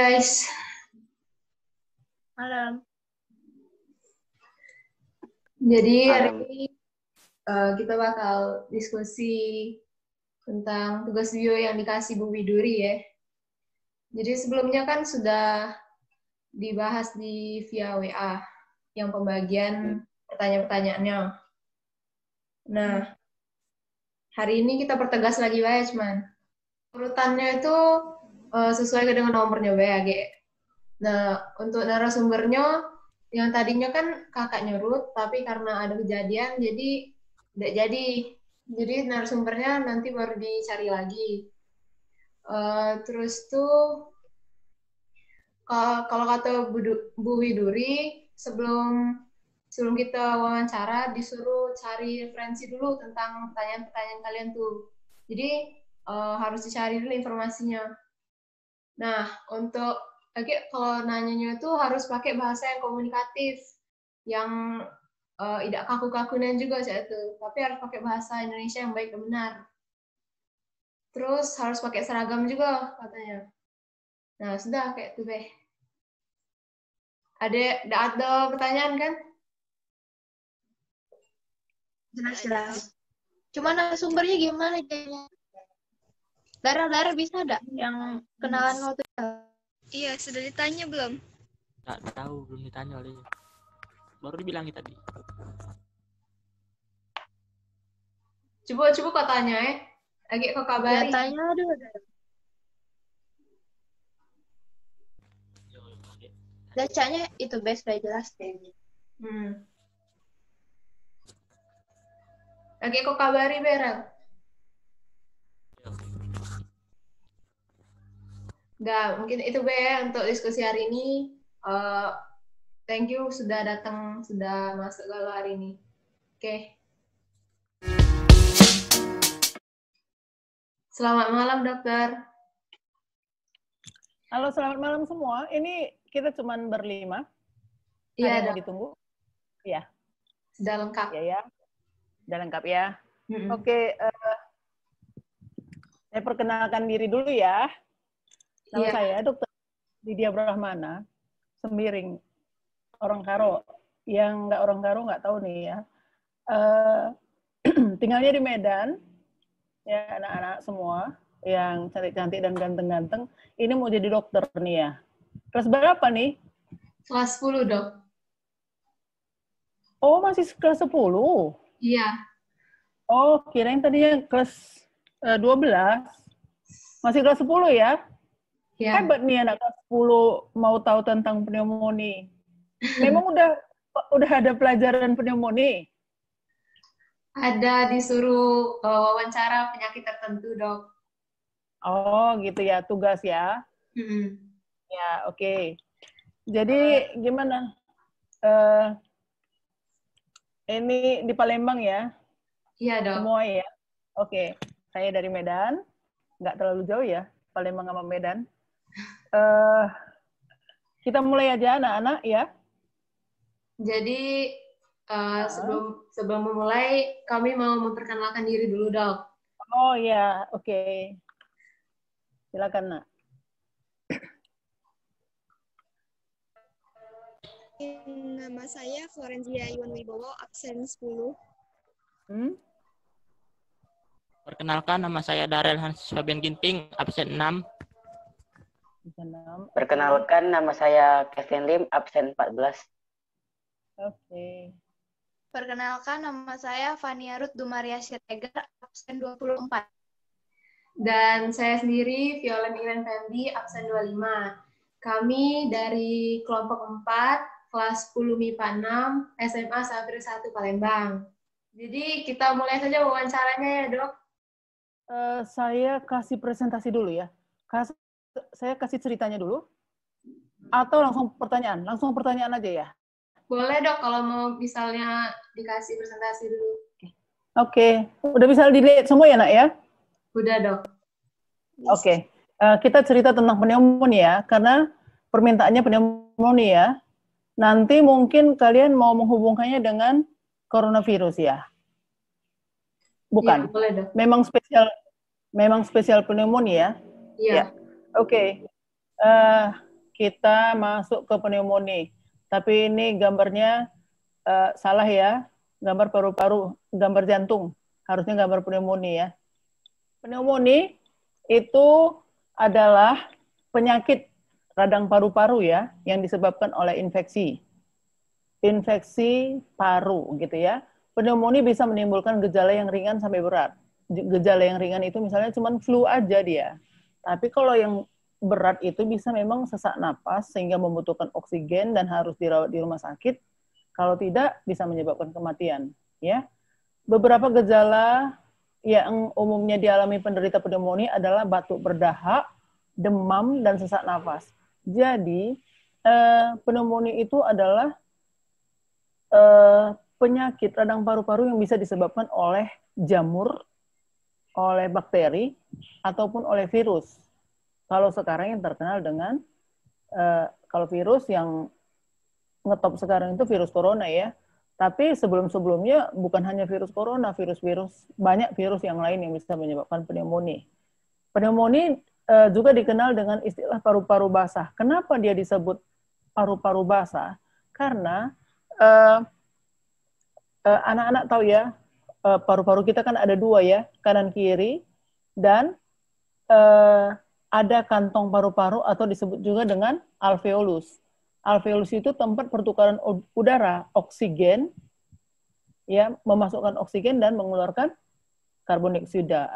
guys. Malam. Jadi hari ini kita bakal diskusi tentang tugas bio yang dikasih Bu Widuri ya. Jadi sebelumnya kan sudah dibahas di via WA yang pembagian pertanyaan-pertanyaannya. Nah, hari ini kita pertegas lagi cuman urutannya itu sesuai dengan nomornya WA. Nah, untuk narasumbernya yang tadinya kan kakak nyerut, tapi karena ada kejadian jadi tidak jadi. Jadi narasumbernya nanti baru dicari lagi. Terus tuh kalau kata Bu Widuri, sebelum kita wawancara disuruh cari referensi dulu tentang pertanyaan-pertanyaan kalian tuh. Jadi harus dicari dulu informasinya. Nah, untuk kalau nanyanya itu harus pakai bahasa yang komunikatif, yang tidak kaku-kakunan juga itu, tapi harus pakai bahasa Indonesia yang baik dan benar. Terus harus pakai seragam juga katanya. Nah, sudah kayak itu deh. Ada pertanyaan kan? Jelas. Cuma narasumbernya gimana kayaknya? Darah bisa ada yang kenalan waktu itu? Iya, sudah ditanya belum? Nggak tahu, belum ditanya oleh. Baru dibilang tadi. Coba kau tanya Lagi kau kabari. Ya tanya dulu. Bacanya itu best udah jelas kayaknya. Lagi kau kabari Berel. Nggak, mungkin itu untuk diskusi hari ini. Thank you sudah datang, sudah masuk galau hari ini. Oke. Selamat malam, dokter. Halo, selamat malam semua. Ini kita cuma berlima. Iya, Dok. Ditunggu. Iya. Sudah lengkap. Ya. Sudah lengkap ya. Oke. Saya perkenalkan diri dulu ya. Nama saya Dr. Lydia Brahmana, Sembiring. Orang Karo. Yang nggak orang Karo nggak tahu nih ya. Tinggalnya di Medan. Ya, anak-anak semua yang cantik-cantik dan ganteng-ganteng. Ini mau jadi dokter nih ya. Kelas berapa nih? Kelas 10, Dok. Oh, masih kelas 10? Iya. Oh, kirain tadinya kelas 12. Masih kelas 10 ya? Iya. Hebat nih anak kelas 10 mau tahu tentang pneumonia. Memang udah ada pelajaran pneumonia? Ada disuruh wawancara penyakit tertentu, Dok. Oh, gitu ya, tugas ya. Ya, oke. Jadi gimana? Ini di Palembang ya? Iya, Dok. Semua ya? Oke. Saya dari Medan. Nggak terlalu jauh ya, Palembang sama Medan. Kita mulai aja anak-anak ya. Jadi sebelum memulai, kami mau memperkenalkan diri dulu, Dok. Oh ya, oke. Silakan, Nak. Nama saya Florenzia Iwan Wibowo, absen 10. Perkenalkan, nama saya Darel Hans Fabian Ginting, absen 6. Perkenalkan, nama saya Kevin Lim, absen 14. Oke. Perkenalkan, nama saya Fania Ruth Dumaria Siregar, absen 24. Dan saya sendiri, Violen Iren Fendi, absen 25. Kami dari kelompok 4, kelas 10 MIPA 6, SMA Safri 1 Palembang. Jadi kita mulai saja wawancaranya ya, Dok. Saya kasih presentasi dulu ya. Saya kasih ceritanya dulu. Atau langsung pertanyaan? Langsung pertanyaan aja ya? Boleh, Dok, kalau mau misalnya dikasih presentasi dulu. Oke. Udah bisa dilihat semua ya, Nak ya? Udah, Dok. Oke. Kita cerita tentang pneumonia, karena permintaannya pneumonia. Nanti mungkin kalian mau menghubungkannya dengan coronavirus ya? Bukan? Ya, boleh, Dok. Memang spesial pneumonia? Iya. Ya. Oke. kita masuk ke pneumonia. Tapi ini gambarnya salah ya. Gambar paru-paru, gambar jantung. Harusnya gambar pneumonia ya. Pneumonia itu adalah penyakit radang paru-paru ya, yang disebabkan oleh infeksi paru gitu ya. Pneumonia bisa menimbulkan gejala yang ringan sampai berat. Gejala yang ringan itu misalnya cuma flu aja dia. Tapi kalau yang berat itu bisa memang sesak napas sehingga membutuhkan oksigen dan harus dirawat di rumah sakit. Kalau tidak bisa menyebabkan kematian ya. Beberapa gejala yang umumnya dialami penderita pneumonia adalah batuk berdahak, demam, dan sesak nafas. Jadi, pneumonia itu adalah penyakit radang paru-paru yang bisa disebabkan oleh jamur, oleh bakteri, ataupun oleh virus. Kalau sekarang yang terkenal dengan, kalau virus yang ngetop sekarang itu virus corona ya. Tapi sebelum-sebelumnya bukan hanya virus corona, banyak virus yang lain yang bisa menyebabkan pneumonia. Pneumonia juga dikenal dengan istilah paru-paru basah. Kenapa dia disebut paru-paru basah? Karena anak-anak tahu ya, paru-paru kita kan ada dua ya, kanan kiri, dan ada kantong paru-paru atau disebut juga dengan alveolus. Alveolus itu tempat pertukaran udara, oksigen, ya, memasukkan oksigen dan mengeluarkan karbon dioksida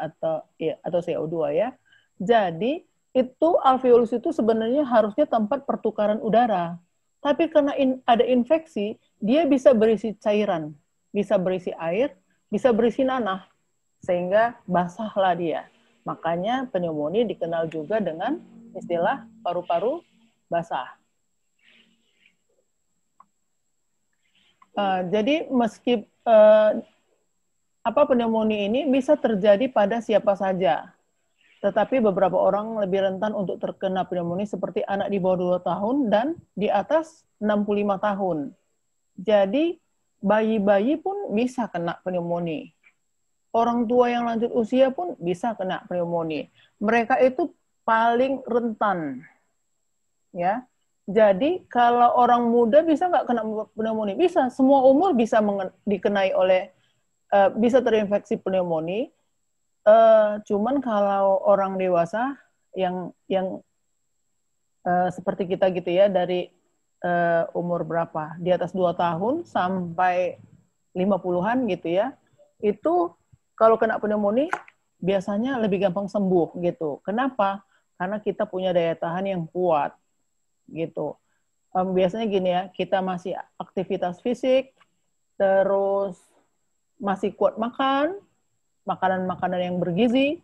atau CO2 ya. Jadi itu alveolus itu sebenarnya harusnya tempat pertukaran udara. Tapi karena ada infeksi, dia bisa berisi cairan, bisa berisi air, bisa berisi nanah, sehingga basahlah dia. Makanya pneumonia dikenal juga dengan istilah paru-paru basah. Jadi meski pneumonia ini bisa terjadi pada siapa saja, tetapi beberapa orang lebih rentan untuk terkena pneumonia seperti anak di bawah 2 tahun dan di atas 65 tahun. Jadi bayi-bayi pun bisa kena pneumonia. Orang tua yang lanjut usia pun bisa kena pneumonia. Mereka itu paling rentan, ya. Jadi kalau orang muda bisa nggak kena pneumonia? Bisa, semua umur bisa dikenai oleh, bisa terinfeksi pneumonia. Cuman kalau orang dewasa yang seperti kita gitu ya, dari umur berapa? Di atas 2 tahun sampai 50-an gitu ya, itu kalau kena pneumonia biasanya lebih gampang sembuh gitu. Kenapa? Karena kita punya daya tahan yang kuat gitu. Biasanya gini ya, kita masih aktivitas fisik, terus masih kuat makan, makanan-makanan yang bergizi,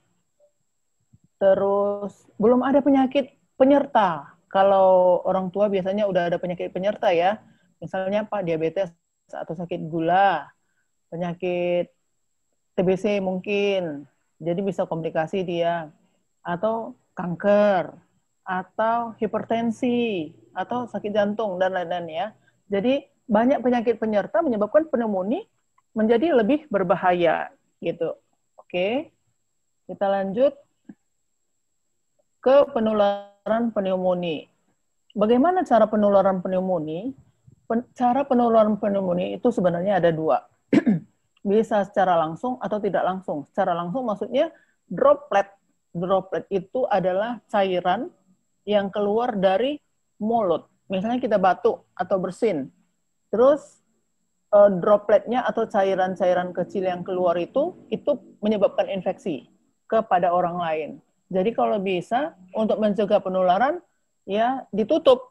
terus belum ada penyakit penyerta. Kalau orang tua biasanya udah ada penyakit penyerta ya, misalnya diabetes atau sakit gula, penyakit TBC mungkin, jadi bisa komplikasi dia, atau kanker, atau hipertensi, atau sakit jantung, dan lain-lain ya. Jadi banyak penyakit penyerta menyebabkan pneumonia menjadi lebih berbahaya gitu. Oke, kita lanjut ke penularan pneumonia. Bagaimana cara penularan pneumonia? Cara penularan pneumonia itu sebenarnya ada 2. Bisa secara langsung atau tidak langsung. Secara langsung maksudnya droplet. Droplet itu adalah cairan yang keluar dari mulut. Misalnya kita batuk atau bersin. Terus dropletnya atau cairan-cairan kecil yang keluar itu menyebabkan infeksi kepada orang lain. Jadi kalau bisa untuk mencegah penularan ya ditutup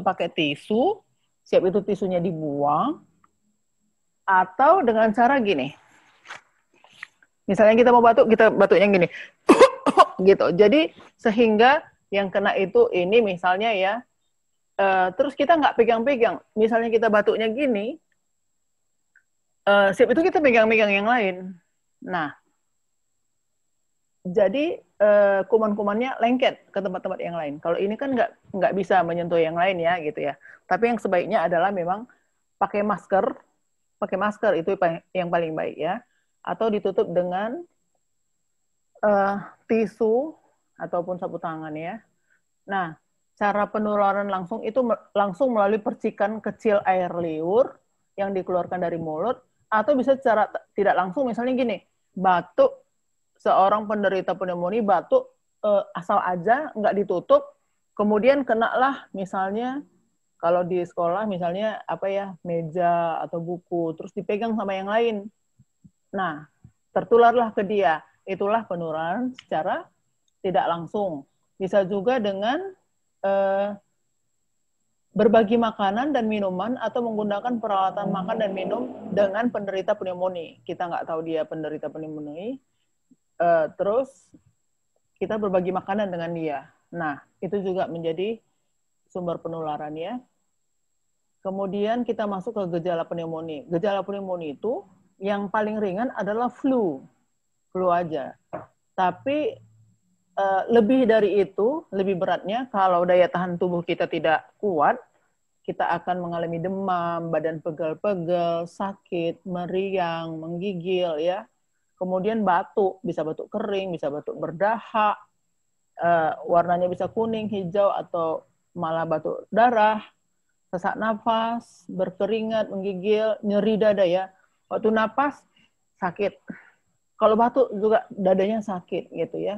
pakai tisu, siap itu tisunya dibuang, atau dengan cara gini. Misalnya kita mau batuk, kita batuknya gini. Gitu. Jadi sehingga yang kena itu ini misalnya ya, terus kita nggak pegang-pegang. Misalnya kita batuknya gini, siap itu kita pegang-pegang yang lain. Nah, jadi kuman-kumannya lengket ke tempat-tempat yang lain. Kalau ini kan nggak bisa menyentuh yang lain ya gitu ya. Tapi yang sebaiknya adalah memang pakai masker. Pakai masker itu yang paling baik ya. Atau ditutup dengan tisu ataupun sapu tangan ya. Nah, cara penularan langsung itu langsung melalui percikan kecil air liur yang dikeluarkan dari mulut, atau bisa secara tidak langsung, misalnya gini, batuk, seorang penderita pneumonia batuk asal aja, nggak ditutup, kemudian kenalah misalnya kalau di sekolah misalnya apa ya, meja atau buku, terus dipegang sama yang lain. Nah, tertularlah ke dia. Itulah penularan secara tidak langsung. Bisa juga dengan berbagi makanan dan minuman atau menggunakan peralatan makan dan minum dengan penderita pneumonia. Kita nggak tahu dia penderita pneumonia, terus kita berbagi makanan dengan dia. Nah, itu juga menjadi sumber penularan ya. Kemudian kita masuk ke gejala pneumonia. Gejala pneumonia itu yang paling ringan adalah flu aja. Tapi lebih dari itu, lebih beratnya kalau daya tahan tubuh kita tidak kuat, kita akan mengalami demam, badan pegal-pegal, sakit, meriang, menggigil ya. Kemudian batuk, bisa batuk kering, bisa batuk berdahak, warnanya bisa kuning, hijau, atau malah batuk darah, sesak nafas, berkeringat, menggigil, nyeri dada ya. Waktu napas sakit. Kalau batuk juga dadanya sakit gitu ya.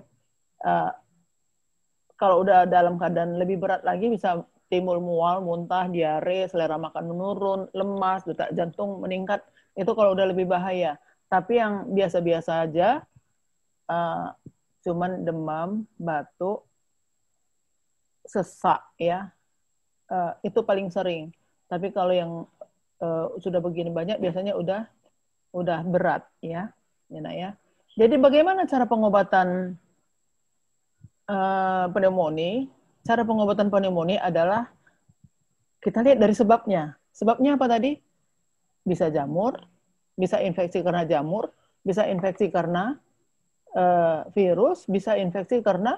Kalau udah dalam keadaan lebih berat lagi bisa timbul mual, muntah, diare, selera makan menurun, lemas, detak jantung meningkat. Itu kalau udah lebih bahaya. Tapi yang biasa-biasa aja, cuman demam, batuk, sesak ya, itu paling sering. Tapi kalau yang sudah begini banyak, biasanya udah berat ya, ya. Jadi bagaimana cara pengobatan pneumonia? Cara pengobatan pneumonia adalah kita lihat dari sebabnya. Sebabnya apa tadi? Bisa jamur, bisa infeksi karena jamur, bisa infeksi karena virus, bisa infeksi karena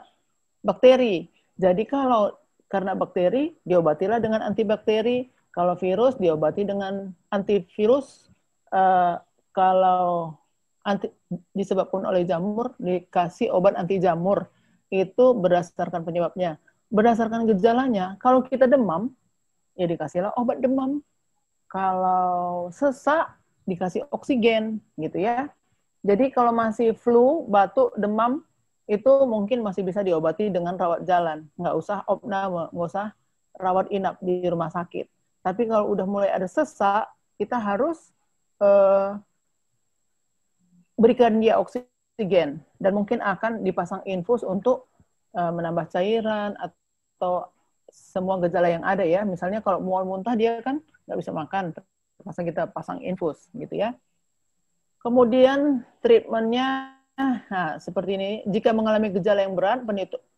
bakteri. Jadi kalau karena bakteri, diobatilah dengan antibakteri. Kalau virus, diobati dengan antivirus. Kalau disebabkan oleh jamur, dikasih obat anti jamur. Itu berdasarkan penyebabnya. Berdasarkan gejalanya, kalau kita demam, ya dikasihlah obat demam. Kalau sesak, dikasih oksigen, gitu ya. Jadi kalau masih flu, batuk, demam, itu mungkin masih bisa diobati dengan rawat jalan. Nggak usah opname, nggak usah rawat inap di rumah sakit. Tapi kalau udah mulai ada sesak, kita harus berikan dia oksigen. Dan mungkin akan dipasang infus untuk menambah cairan atau semua gejala yang ada ya. Misalnya kalau mual muntah dia kan nggak bisa makan, terpaksa kita pasang infus gitu ya. Kemudian treatmentnya, nah seperti ini. Jika mengalami gejala yang berat,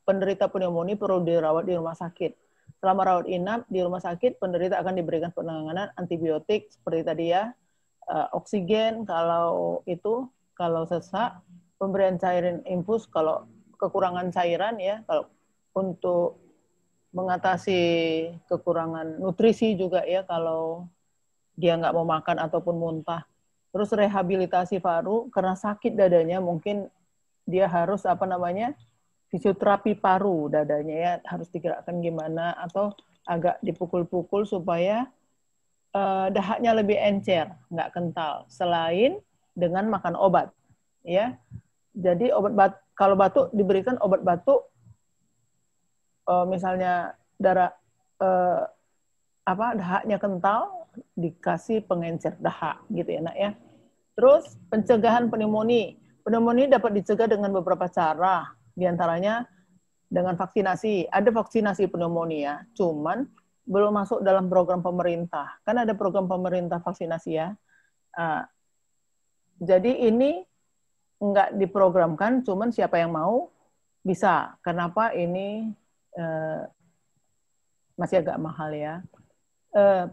penderita pneumonia perlu dirawat di rumah sakit. Selama rawat inap di rumah sakit, penderita akan diberikan penanganan antibiotik seperti tadi ya, oksigen kalau sesak, pemberian cairan infus kalau kekurangan cairan ya, kalau untuk mengatasi kekurangan nutrisi juga ya, kalau dia nggak mau makan ataupun muntah. Terus rehabilitasi paru, karena sakit dadanya, mungkin dia harus fisioterapi paru dadanya ya, harus digerakkan gimana, atau agak dipukul-pukul supaya dahaknya lebih encer, nggak kental, selain dengan makan obat. Ya, jadi kalau batuk diberikan obat batuk, misalnya dahaknya kental, dikasih pengencer dahak gitu ya nak ya. Terus pencegahan pneumonia. Pneumonia dapat dicegah dengan beberapa cara, diantaranya dengan vaksinasi. Ada vaksinasi pneumonia, cuman belum masuk dalam program pemerintah. Kan ada program pemerintah vaksinasi ya. Jadi ini nggak diprogramkan, cuman siapa yang mau bisa. Kenapa ini masih agak mahal ya.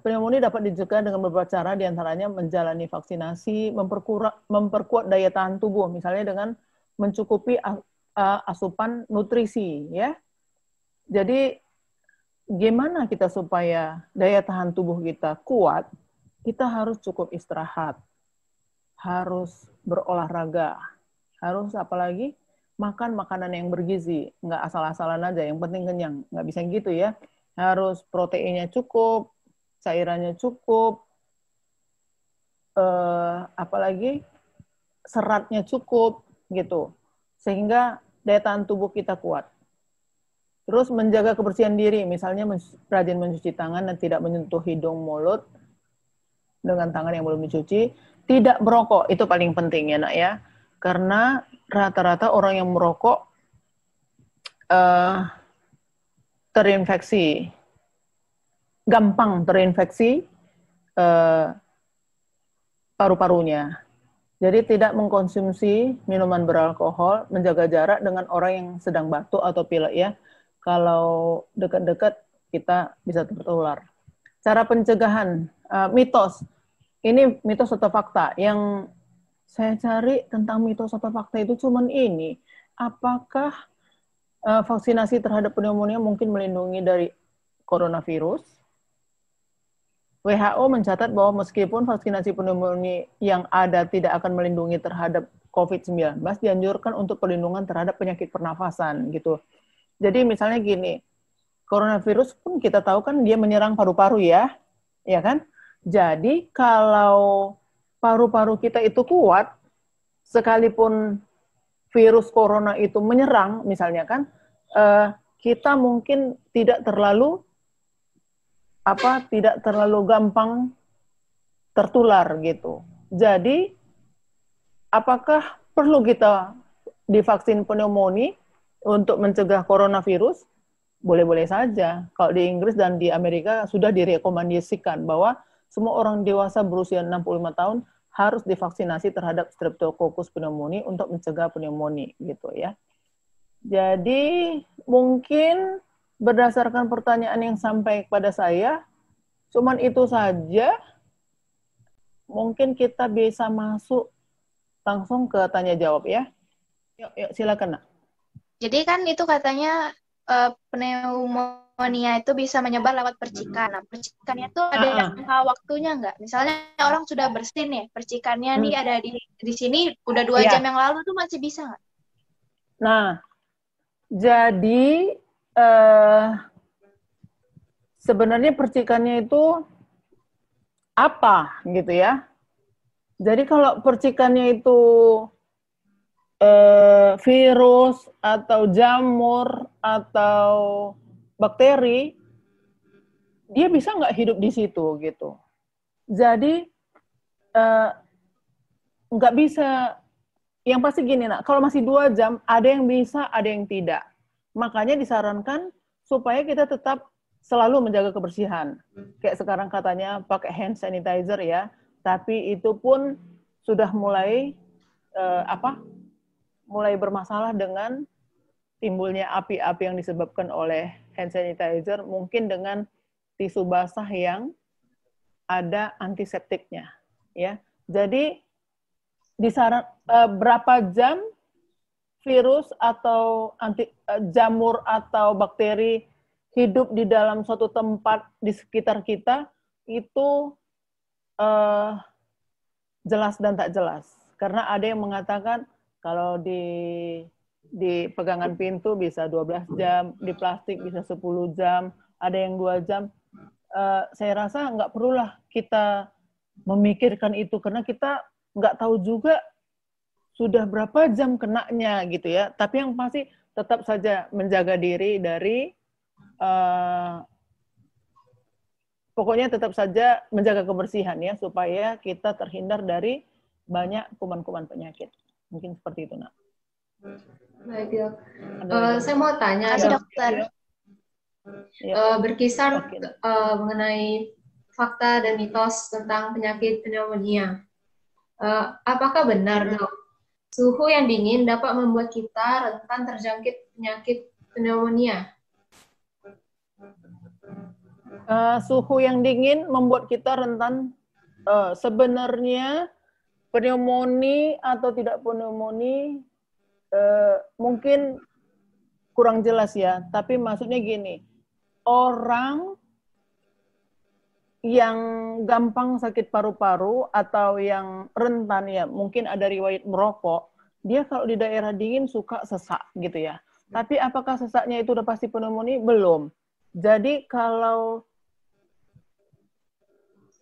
Pneumonia dapat dicegah dengan beberapa cara, diantaranya menjalani vaksinasi, memperkuat daya tahan tubuh, misalnya dengan mencukupi asupan nutrisi, ya. Jadi gimana kita supaya daya tahan tubuh kita kuat? Kita harus cukup istirahat, harus berolahraga, harus apalagi makan makanan yang bergizi, nggak asal-asalan aja, yang penting kenyang. Nggak bisa gitu ya. Harus proteinnya cukup, cairannya cukup, apalagi seratnya cukup gitu. Sehingga daya tahan tubuh kita kuat. Terus menjaga kebersihan diri, misalnya rajin mencuci tangan dan tidak menyentuh hidung mulut dengan tangan yang belum dicuci. Tidak merokok, itu paling penting ya nak ya. Karena rata-rata orang yang merokok terinfeksi, gampang terinfeksi paru-parunya. Jadi tidak mengkonsumsi minuman beralkohol, menjaga jarak dengan orang yang sedang batuk atau pilek ya. Kalau dekat-dekat kita bisa tertular. Cara pencegahan, mitos. Ini mitos atau fakta? Yang saya cari tentang mitos atau fakta itu cuman ini. Apakah vaksinasi terhadap pneumonia mungkin melindungi dari coronavirus? WHO mencatat bahwa meskipun vaksinasi pneumonia yang ada tidak akan melindungi terhadap COVID-19, dianjurkan untuk perlindungan terhadap penyakit pernafasan gitu. Jadi misalnya gini, coronavirus pun kita tahu kan dia menyerang paru-paru ya kan? Jadi kalau paru-paru kita itu kuat, sekalipun virus corona itu menyerang, misalnya kan, kita mungkin tidak terlalu gampang tertular gitu. Jadi, apakah perlu kita divaksin pneumonia untuk mencegah coronavirus? Boleh-boleh saja. Kalau di Inggris dan di Amerika sudah direkomendasikan bahwa semua orang dewasa berusia 65 tahun harus divaksinasi terhadap Streptococcus pneumoniae untuk mencegah pneumonia gitu ya. Jadi mungkin berdasarkan pertanyaan yang sampai kepada saya, cuman itu saja. Mungkin kita bisa masuk langsung ke tanya jawab ya. Yuk silakan nak. Jadi kan itu katanya pneumonia itu bisa menyebar lewat percikan. Nah, percikannya tuh ada jangka waktunya nggak? Misalnya orang sudah bersin nih, percikannya nih ada di sini udah 2 jam yang lalu tuh masih bisa nggak? Nah, jadi sebenarnya percikannya itu apa gitu ya? Jadi kalau percikannya itu virus atau jamur atau bakteri, dia bisa nggak hidup di situ gitu. Jadi nggak bisa. Yang pasti gini nak, kalau masih 2 jam ada yang bisa, ada yang tidak. Makanya disarankan supaya kita tetap selalu menjaga kebersihan. Kayak sekarang katanya pakai hand sanitizer ya, tapi itu pun sudah mulai mulai bermasalah dengan timbulnya api-api yang disebabkan oleh hand sanitizer, mungkin dengan tisu basah yang ada antiseptiknya, ya. Jadi disaran berapa jam virus atau jamur atau bakteri hidup di dalam suatu tempat di sekitar kita itu jelas dan tak jelas. Karena ada yang mengatakan kalau di pegangan pintu bisa 12 jam, di plastik bisa 10 jam, ada yang 2 jam. Saya rasa nggak perlulah kita memikirkan itu, karena kita nggak tahu juga sudah berapa jam kenanya gitu ya. Tapi yang pasti tetap saja menjaga diri dari, pokoknya tetap saja menjaga kebersihan ya, supaya kita terhindar dari banyak kuman-kuman penyakit. Mungkin seperti itu, nak. Baik, Dok. Saya mau tanya, Kasih Dok. dokter. Berkisar mengenai fakta dan mitos tentang penyakit pneumonia. Apakah benar, Dok, suhu yang dingin dapat membuat kita rentan terjangkit penyakit pneumonia? Suhu yang dingin membuat kita rentan. Sebenarnya pneumonia atau tidak pneumonia mungkin kurang jelas ya, tapi maksudnya gini, orang yang gampang sakit paru-paru atau yang rentan ya, mungkin ada riwayat merokok, dia kalau di daerah dingin suka sesak gitu ya. Tapi apakah sesaknya itu udah pasti pneumonia? Belum. Jadi kalau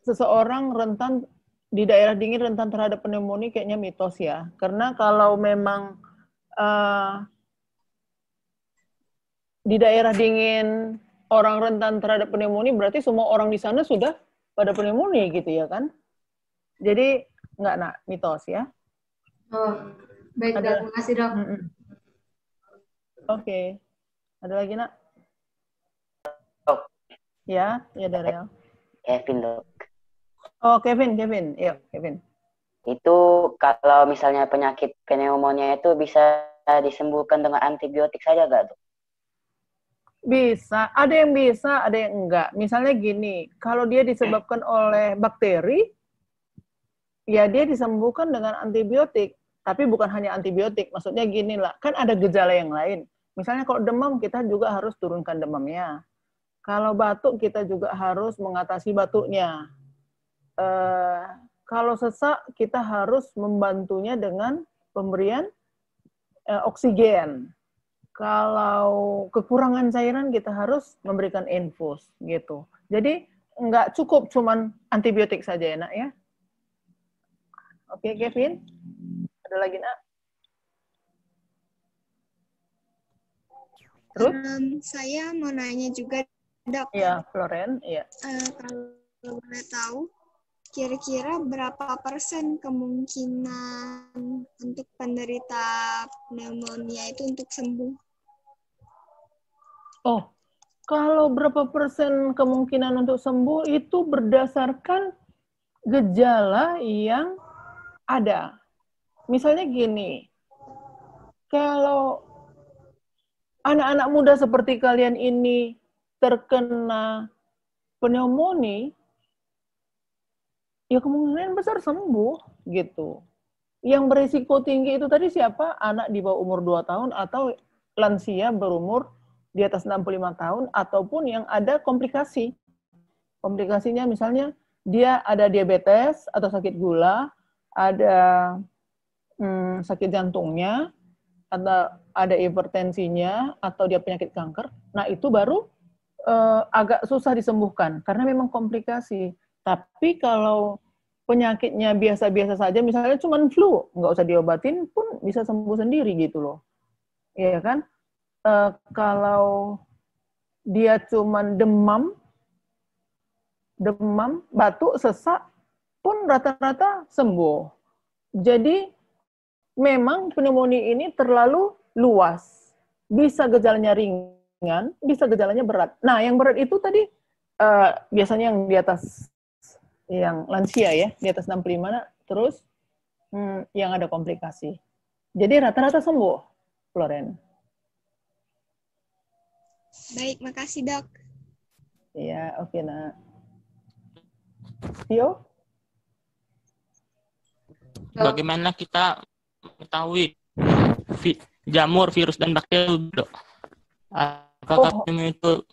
seseorang rentan di daerah dingin rentan terhadap pneumonia kayaknya mitos ya. Karena kalau memang di daerah dingin orang rentan terhadap pneumonia, berarti semua orang di sana sudah pada pneumonia gitu ya kan? Jadi nggak nak mitos ya. Oh, baik, Dok. Terima kasih, Dok. Oke. Ada lagi nak? Dok. Ya, ya Daryl. Kevin, Dok. Oh, Kevin. Iya, Kevin. Itu kalau misalnya penyakit pneumonia itu bisa disembuhkan dengan antibiotik saja nggak, Dok? Bisa, ada yang bisa, ada yang enggak. Misalnya gini, kalau dia disebabkan oleh bakteri, ya dia disembuhkan dengan antibiotik. Tapi bukan hanya antibiotik, maksudnya gini lah, kan ada gejala yang lain. Misalnya kalau demam, kita juga harus turunkan demamnya. Kalau batuk, kita juga harus mengatasi batuknya. Kalau sesak, kita harus membantunya dengan pemberian oksigen. Kalau kekurangan cairan, kita harus memberikan infus gitu. Jadi nggak cukup cuman antibiotik saja ya nak ya. Oke, Kevin, ada lagi nak? Terus? Saya mau nanya juga, Dok. Iya, Floren, iya. Kalau boleh tahu, kira-kira berapa persen kemungkinan untuk penderita pneumonia itu untuk sembuh? Oh, kalau berapa persen kemungkinan untuk sembuh itu berdasarkan gejala yang ada. Misalnya gini, kalau anak-anak muda seperti kalian ini terkena pneumonia, ya kemungkinan besar sembuh gitu. Yang berisiko tinggi itu tadi siapa? Anak di bawah umur 2 tahun atau lansia berumur di atas 65 tahun ataupun yang ada komplikasi. Komplikasinya misalnya dia ada diabetes atau sakit gula, ada sakit jantungnya, atau ada hipertensinya, atau dia penyakit kanker. Nah itu baru agak susah disembuhkan karena memang komplikasi. Tapi kalau penyakitnya biasa-biasa saja, misalnya cuma flu, nggak usah diobatin pun bisa sembuh sendiri gitu loh. Iya kan? Kalau dia cuma demam, batuk, sesak, pun rata-rata sembuh. Jadi memang pneumonia ini terlalu luas. Bisa gejalanya ringan, bisa gejalanya berat. Nah, yang berat itu tadi biasanya yang di atas, yang lansia ya, di atas 65, terus yang ada komplikasi. Jadi rata-rata sembuh, Floren. Baik, makasih, Dok. Iya, oke, nak. Tio? Bagaimana kita mengetahui jamur, virus, dan bakteri, Dok? Apakah itu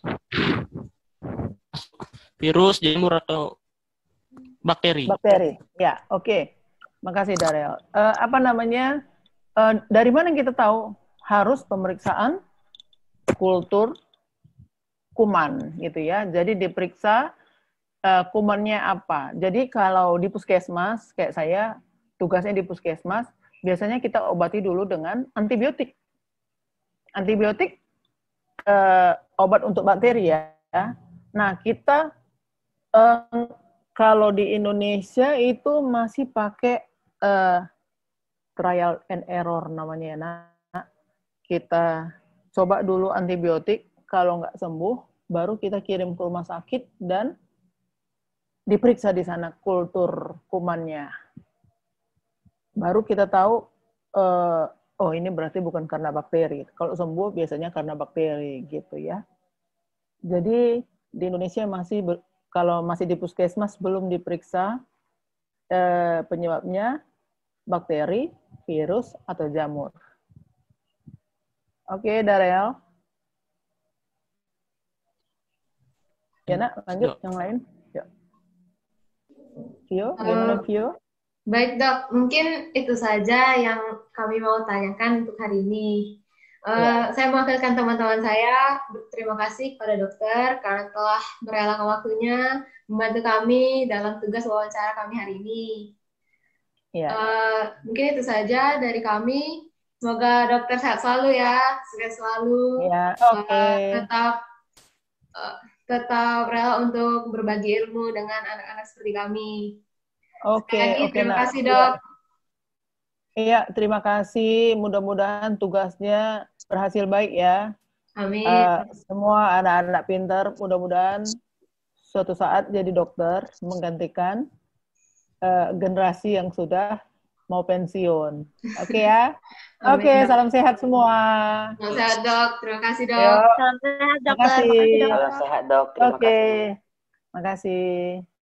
virus, jamur, atau bakteri? Bakteri, ya, oke. Makasih, Daryl. Dari mana kita tahu? Harus pemeriksaan kultur kuman, gitu ya. Jadi diperiksa kumannya apa. Jadi kalau di puskesmas, kayak saya, tugasnya di puskesmas, biasanya kita obati dulu dengan antibiotik. Antibiotik obat untuk bakteri ya. Nah, kita kalau di Indonesia itu masih pakai trial and error namanya ya. Nah, kita coba dulu antibiotik, kalau nggak sembuh, baru kita kirim ke rumah sakit dan diperiksa di sana kultur kumannya. Baru kita tahu, oh ini berarti bukan karena bakteri. Kalau sembuh biasanya karena bakteri gitu ya. Jadi di Indonesia masih, kalau masih di puskesmas belum diperiksa penyebabnya bakteri, virus, atau jamur. Oke, Daryl. Ya nak, lanjut yang lain. Yuk. Vio, gimana Vio? Baik dok, mungkin itu saja yang kami mau tanyakan untuk hari ini. Saya mewakilkan teman-teman saya, berterima kasih kepada dokter karena telah merelakan waktunya membantu kami dalam tugas wawancara kami hari ini. Mungkin itu saja dari kami. Semoga dokter sehat selalu ya, sukses selalu. Tetap rela untuk berbagi ilmu dengan anak-anak seperti kami. Terima kasih dok. Iya, terima kasih. Mudah-mudahan tugasnya berhasil baik ya. Amin. Semua anak-anak pintar, mudah-mudahan suatu saat jadi dokter, menggantikan generasi yang sudah mau pensiun. Oke ya? Oke, salam sehat semua. Salam sehat dok, terima kasih dok. Salam sehat dokter, makasih. Salam sehat dok, terima kasih. Makasih.